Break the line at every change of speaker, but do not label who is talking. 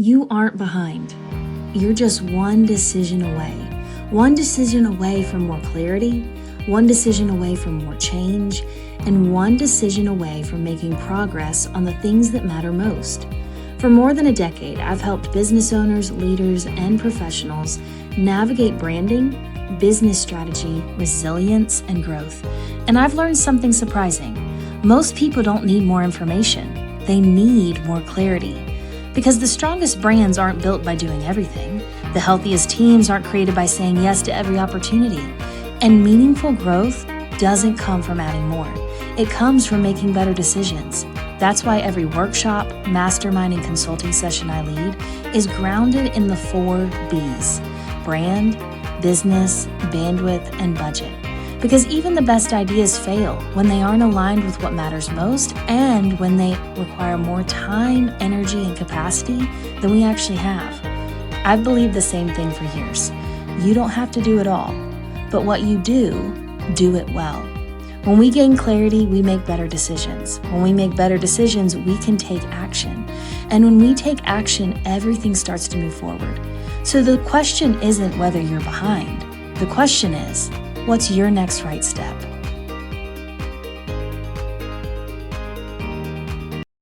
You aren't behind. You're just one decision away. One decision away from more clarity, one decision away from more change, and one decision away from making progress on the things that matter most. For more than a decade, I've helped business owners, leaders, and professionals navigate branding, business strategy, resilience, and growth. And I've learned something surprising. Most people don't need more information. They need more clarity. Because the strongest brands aren't built by doing everything. The healthiest teams aren't created by saying yes to every opportunity. And meaningful growth doesn't come from adding more. It comes from making better decisions. That's why every workshop, mastermind, and consulting session I lead is grounded in the 4 B's: brand, business, bandwidth, and budget. Because even the best ideas fail when they aren't aligned with what matters most and when they require more time, energy, and capacity than we actually have. I've believed the same thing for years. You don't have to do it all, but what you do it well. When we gain clarity, we make better decisions. When we make better decisions, we can take action. And when we take action, everything starts to move forward. So the question isn't whether you're behind. The question is, what's your next right step?